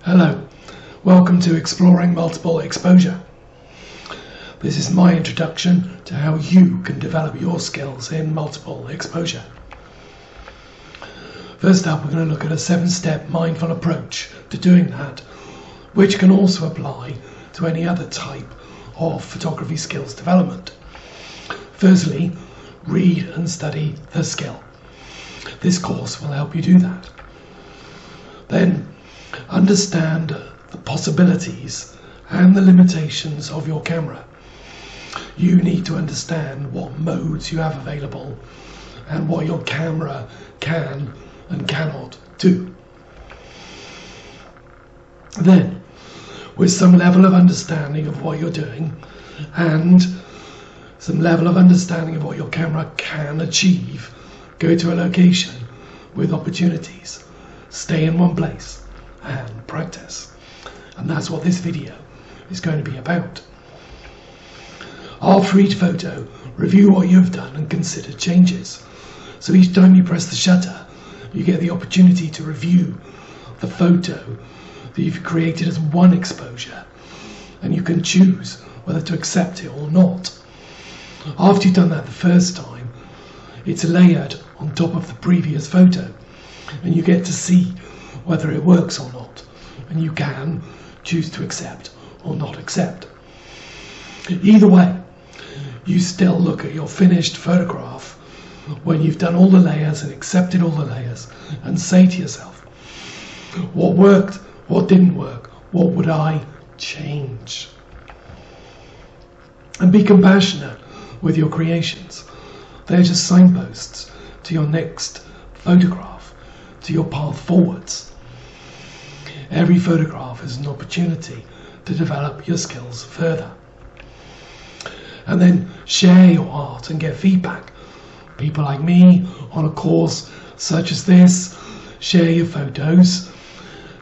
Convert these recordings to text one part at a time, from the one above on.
Hello, welcome to Exploring Multiple Exposure. This is my introduction to how you can develop your skills in multiple exposure. First up, we're going to look at a 7-step mindful approach to doing that, which can also apply to any other type of photography skills development. Firstly, read and study the skill. This course will help you do that. Then, understand the possibilities and the limitations of your camera. You need to understand what modes you have available and what your camera can and cannot do. Then, with some level of understanding of what you're doing and some level of understanding of what your camera can achieve, go to a location with opportunities. Stay in one place and practice. And that's what this video is going to be about. After each photo, review what you've done and consider changes. So each time you press the shutter, you get the opportunity to review the photo that you've created as one exposure, and you can choose whether to accept it or not. After you've done that the first time, it's layered on top of the previous photo, and you get to see whether it works or not, and you can choose to accept or not accept. Either way, you still look at your finished photograph when you've done all the layers and accepted all the layers and say to yourself, what worked, what didn't work, what would I change? And be compassionate with your creations. They're just signposts to your next photograph, to your path forwards. Every photograph is an opportunity to develop your skills further. And then share your art and get feedback. People like me on a course such as this, share your photos,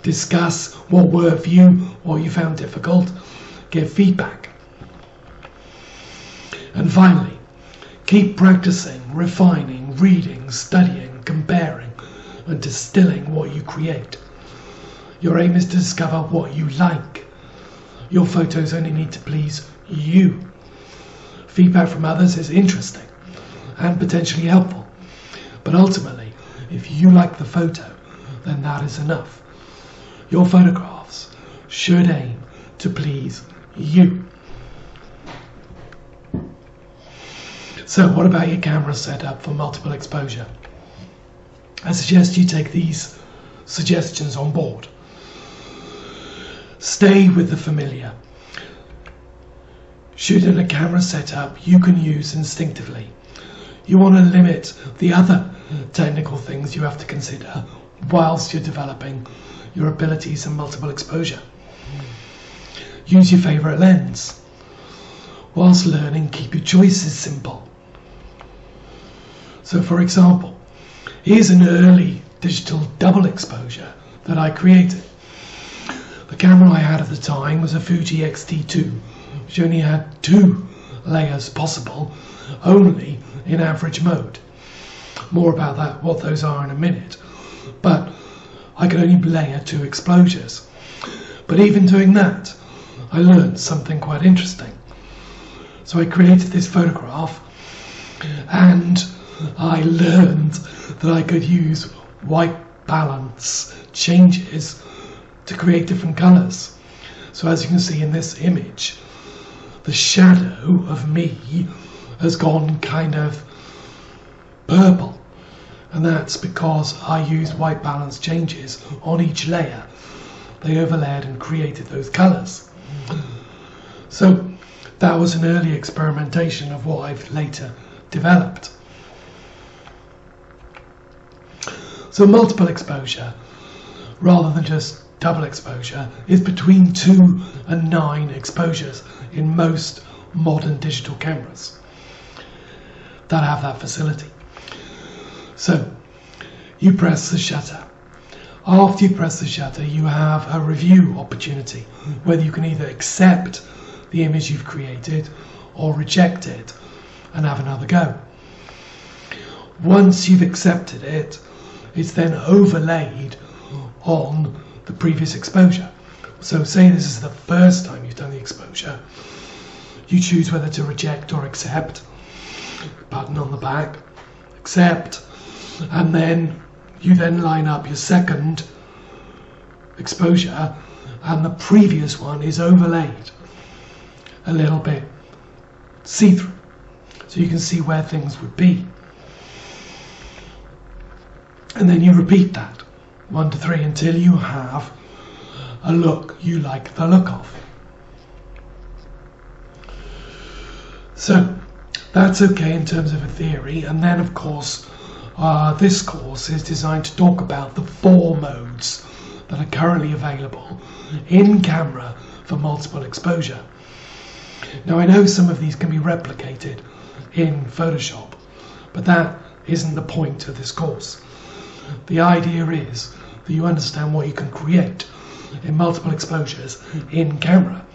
discuss what worked for you, what you found difficult, get feedback. And finally, keep practicing, refining, reading, studying, comparing, and distilling what you create. Your aim is to discover what you like. Your photos only need to please you. Feedback from others is interesting and potentially helpful, but ultimately, if you like the photo, then that is enough. Your photographs should aim to please you. So what about your camera setup for multiple exposure? I suggest you take these suggestions on board. Stay with the familiar. Shoot in a camera setup you can use instinctively. You want to limit the other technical things you have to consider whilst you're developing your abilities in multiple exposure. Use your favourite lens. Whilst learning, keep your choices simple. So for example, here's an early digital double exposure that I created. The camera I had at the time was a Fuji X-T2, which only had 2 layers possible, only in average mode. More about that, what those are in a minute. But I could only layer 2 exposures. But even doing that, I learned something quite interesting. So I created this photograph, and I learned that I could use white balance changes to create different colours. So as you can see in this image, the shadow of me has gone kind of purple, and that's because I used white balance changes on each layer. They overlaid and created those colours. So that was an early experimentation of what I've later developed. So multiple exposure, rather than just double exposure, is between 2 and 9 exposures in most modern digital cameras that have that facility. So you press the shutter. After you press the shutter, you have a review opportunity, whether you can either accept the image you've created or reject it and have another go. Once you've accepted it, it's then overlaid on the previous exposure. So say this is the first time you've done the exposure. You choose whether to reject or accept. Button on the back, accept, and then you then line up your second exposure, and the previous one is overlaid a little bit see-through, so you can see where things would be. And then you repeat that 1 to 3 until you have a look you like the look of. So that's okay in terms of a theory, and then of course this course is designed to talk about the 4 modes that are currently available in camera for multiple exposure. Now I know some of these can be replicated in Photoshop, but that isn't the point of this course. The idea is that you understand what you can create in multiple exposures in camera,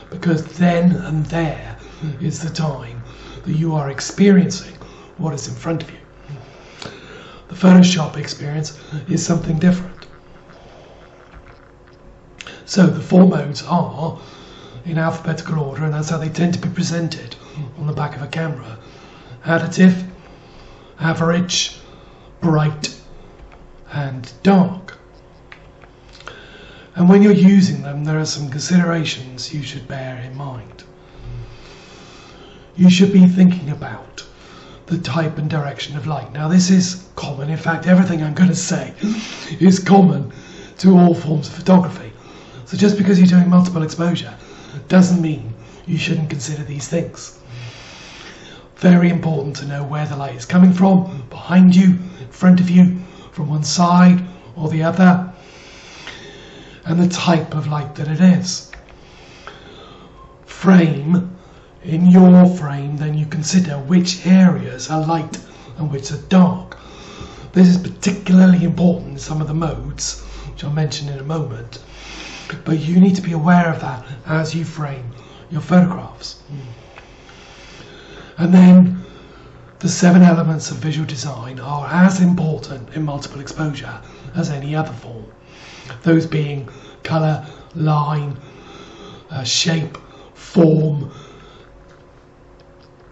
because then and there is the time that you are experiencing what is in front of you. The Photoshop experience is something different. So the 4 modes are in alphabetical order, and that's how they tend to be presented on the back of a camera: additive, average, bright, and dark. And when you're using them, there are some considerations you should bear in mind. You should be thinking about the type and direction of light. Now this is common, in fact everything I'm going to say is common to all forms of photography. So just because you're doing multiple exposure doesn't mean you shouldn't consider these things. Very important to know where the light is coming from: behind you, in front of you, from one side or the other, and the type of light that it is. Frame. In your frame, then you consider which areas are light and which are dark. This is particularly important in some of the modes, which I'll mention in a moment, but you need to be aware of that as you frame your photographs. And then the 7 elements of visual design are as important in multiple exposure as any other form. Those being colour, line, shape, form,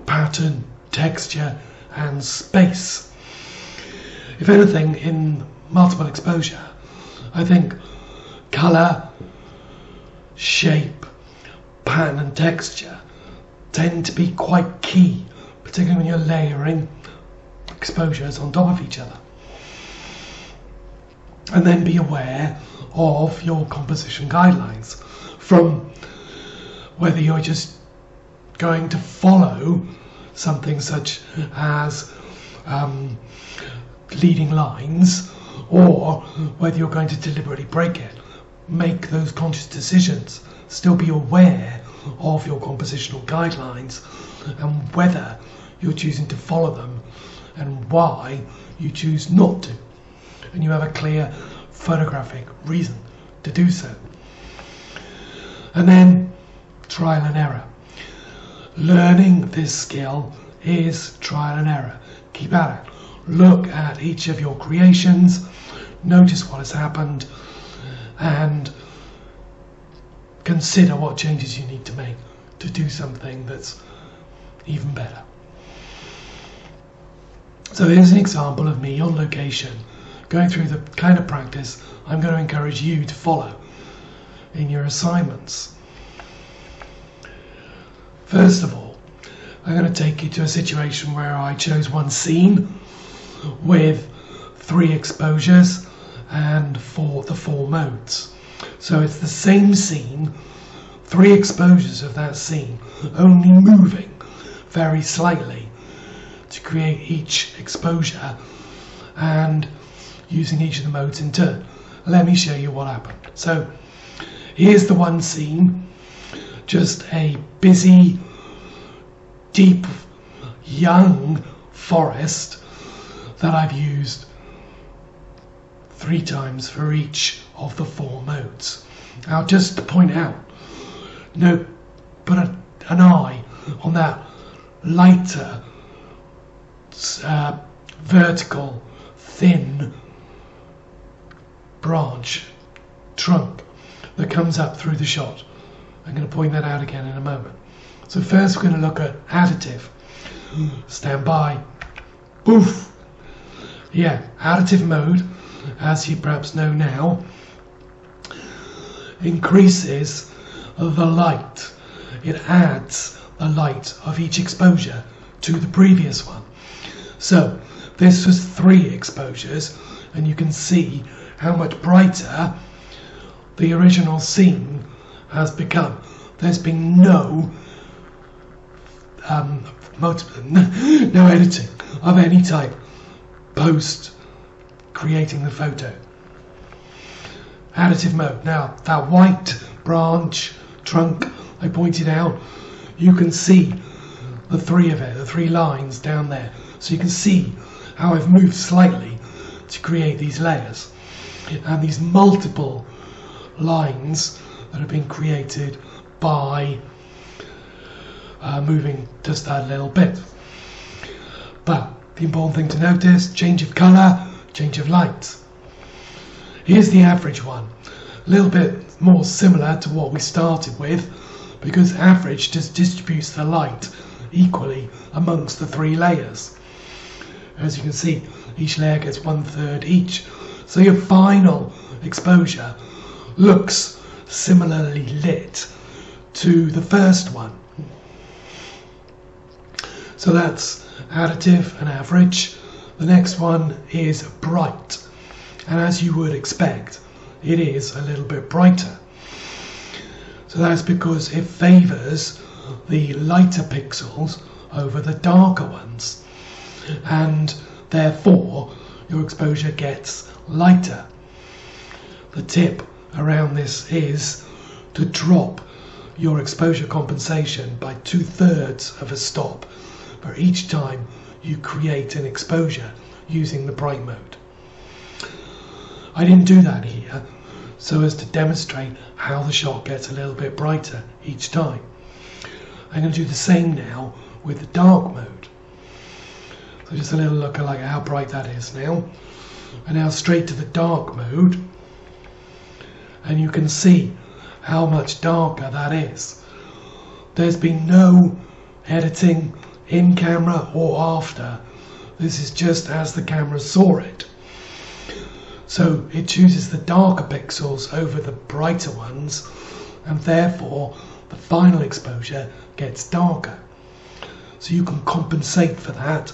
pattern, texture, and space. If anything, in multiple exposure, I think colour, shape, pattern, and texture tend to be quite key, particularly when you're layering exposures on top of each other. And then be aware of your composition guidelines, from whether you're just going to follow something such as leading lines, or whether you're going to deliberately break it. Make those conscious decisions. Still be aware of your compositional guidelines and whether you're choosing to follow them and why you choose not to. And you have a clear photographic reason to do so. And then trial and error. Learning this skill is trial and error. Keep at it. Look at each of your creations, notice what has happened, and consider what changes you need to make to do something that's even better. So here's an example of me on location, going through the kind of practice I'm going to encourage you to follow in your assignments. First of all, I'm going to take you to a situation where I chose one scene with 3 exposures and the 4 modes. So it's the same scene, 3 exposures of that scene, only moving very slightly to create each exposure and using each of the modes in turn. Let me show you what happened. So here's the one scene, just a busy, deep, young forest that I've used 3 times for each of the 4 modes. Now, just to point out, put an eye on that lighter, vertical, thin branch trunk that comes up through the shot. I'm going to point that out again in a moment. So first we're going to look at additive. Stand by. Boof! Yeah, additive mode, as you perhaps know now, increases the light. It adds the light of each exposure to the previous one. So this was 3 exposures, and you can see how much brighter the original scene has become. There's been no editing of any type post creating the photo. Additive mode. Now that white branch trunk I pointed out, you can see the 3 lines down there. So you can see how I've moved slightly to create these layers and these multiple lines that have been created by moving just that little bit. But the important thing to notice, change of colour, change of light. Here's the average one, a little bit more similar to what we started with, because average just distributes the light equally amongst the 3 layers. As you can see, each layer gets 1/3 each, so your final exposure looks similarly lit to the first one. So that's additive and average. The next one is bright, and as you would expect, it is a little bit brighter. So that's because it favours the lighter pixels over the darker ones, and therefore your exposure gets lighter. The tip around this is to drop your exposure compensation by 2/3 of a stop for each time you create an exposure using the bright mode. I didn't do that here so as to demonstrate how the shot gets a little bit brighter each time. I'm going to do the same now with the dark mode. So just a little look at how bright that is now. And now straight to the dark mode, and you can see how much darker that is. There's been no editing in camera or after. This is just as the camera saw it. So it chooses the darker pixels over the brighter ones, and therefore the final exposure gets darker. So you can compensate for that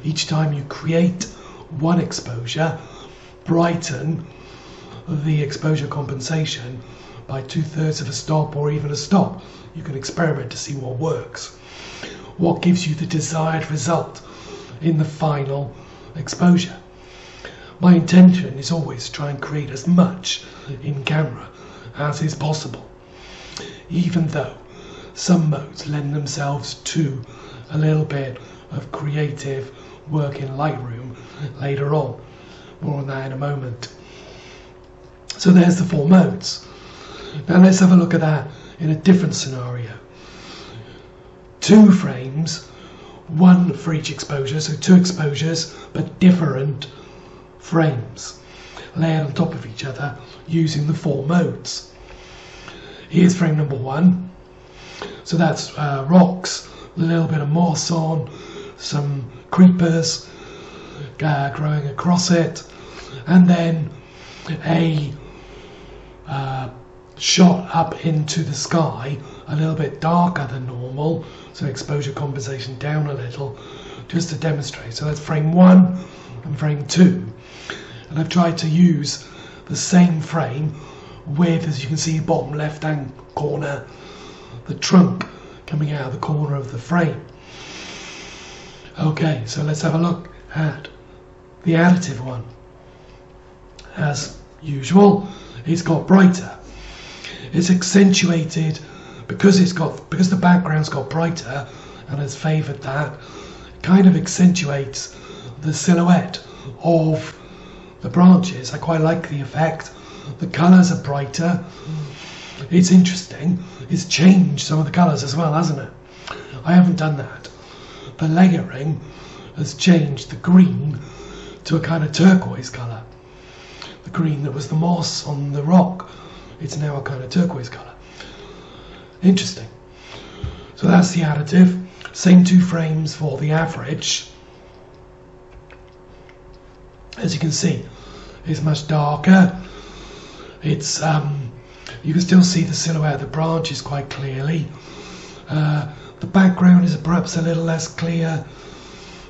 each time you create one exposure, brighten the exposure compensation by 2/3 of a stop or even a stop. You can experiment to see what works. What gives you the desired result in the final exposure. My intention is always to try and create as much in camera as is possible, even though some modes lend themselves to a little bit of creative work in Lightroom later on. More on that in a moment. So there's the 4 modes. Now let's have a look at that in a different scenario. 2 frames, 1 for each exposure, so 2 exposures but different frames layered on top of each other using the 4 modes. Here's frame number 1. So that's rocks, a little bit of moss on, some creepers growing across it, and then a shot up into the sky, a little bit darker than normal, so exposure compensation down a little, just to demonstrate. So that's frame 1 and frame 2. And I've tried to use the same frame with, as you can see, bottom left hand corner, the trunk coming out of the corner of the frame. Okay, so let's have a look at the additive one. As usual, it's got brighter. It's accentuated because the background's got brighter and has favoured that. It kind of accentuates the silhouette of the branches. I quite like the effect. The colours are brighter. It's interesting. It's changed some of the colours as well, hasn't it? I haven't done that. The layering has changed the green to a kind of turquoise colour. the green that was the moss on the rock. It's now a kind of turquoise colour. Interesting. So that's the additive. Same 2 frames for the average. As you can see, it's much darker. It's you can still see the silhouette of the branches quite clearly. The background is perhaps a little less clear.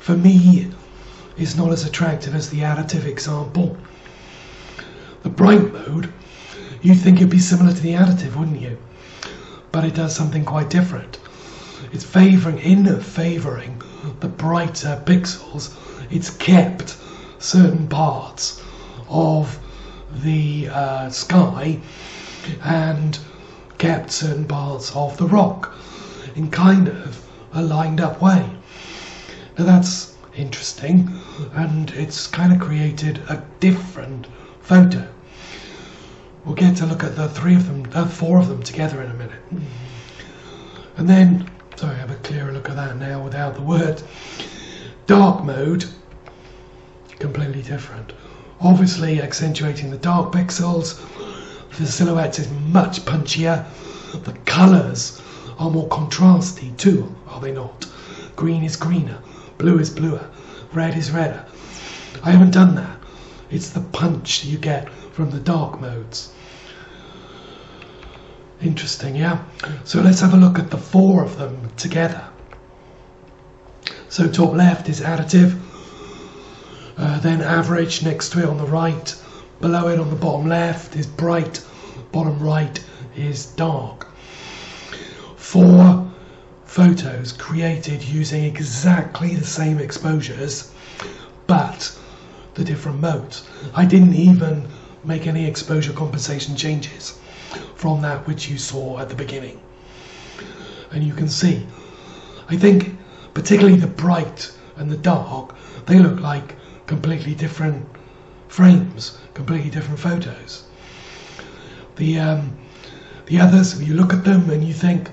For me, it's not as attractive as the additive example. The bright mode, you'd think it'd be similar to the additive, wouldn't you? But it does something quite different. It's favouring the brighter pixels. It's kept certain parts of the sky and kept certain parts of the rock in kind of a lined up way. Now that's interesting, and it's kind of created a different photo. We'll get to look at the 4 of them together in a minute. And then, sorry, I have a clearer look at that now without the word. Dark mode, completely different. Obviously accentuating the dark pixels. The silhouette is much punchier. The colours are more contrasty too, are they not? Green is greener, blue is bluer, red is redder. I haven't done that. It's the punch you get from the dark modes. Interesting, yeah? So let's have a look at the 4 of them together. So top left is additive, then average next to it on the right, below it on the bottom left is bright, bottom right is dark. 4 photos created using exactly the same exposures, but the different modes. I didn't even make any exposure compensation changes from that which you saw at the beginning. And you can see, I think particularly the bright and the dark, they look like completely different frames, completely different photos. The others, you look at them and you think,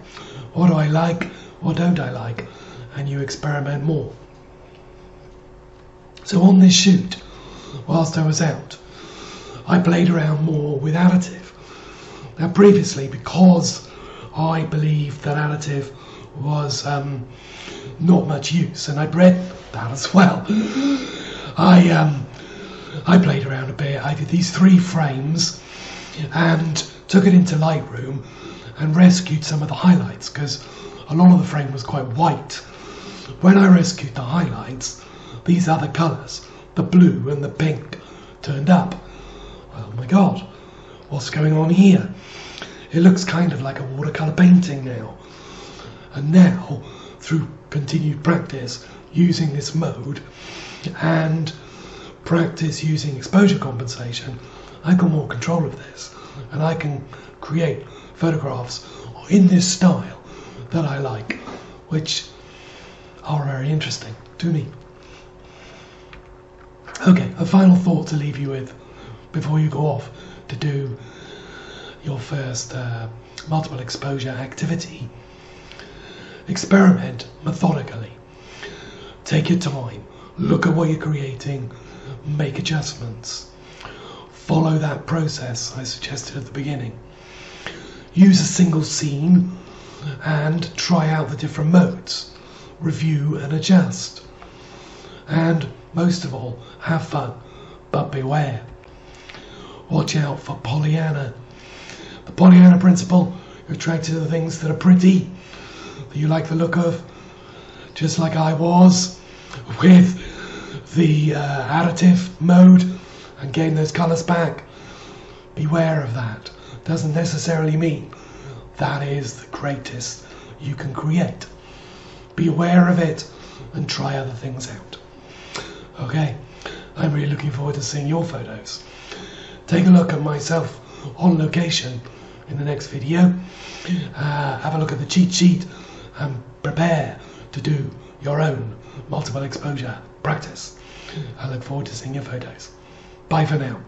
what do I like, what don't I like, and you experiment more. So on this shoot, whilst I was out, I played around more with additive. Now previously, because I believed that additive was not much use, and I'd read that as well, I played around a bit. I did these 3 frames and took it into Lightroom and rescued some of the highlights, because a lot of the frame was quite white. When I rescued the highlights, these other colours, the blue and the pink, turned up. Oh my god, what's going on here? It looks kind of like a watercolour painting now. And now, through continued practice using this mode and practice using exposure compensation, I got more control of this, and I can create photographs in this style that I like, which are very interesting to me. Okay, a final thought to leave you with before you go off to do your first multiple exposure activity. Experiment methodically. Take your time. Look at what you're creating. Make adjustments. Follow that process I suggested at the beginning. Use a single scene and try out the different modes. Review and adjust. And most of all, have fun, but beware. Watch out for Pollyanna. The Pollyanna principle, you're attracted to the things that are pretty, that you like the look of, just like I was with the additive mode and getting those colours back. Beware of that. Doesn't necessarily mean that is the greatest you can create. Be aware of it and try other things out. Okay, I'm really looking forward to seeing your photos. Take a look at myself on location in the next video. Have a look at the cheat sheet and prepare to do your own multiple exposure practice. I look forward to seeing your photos. Bye for now.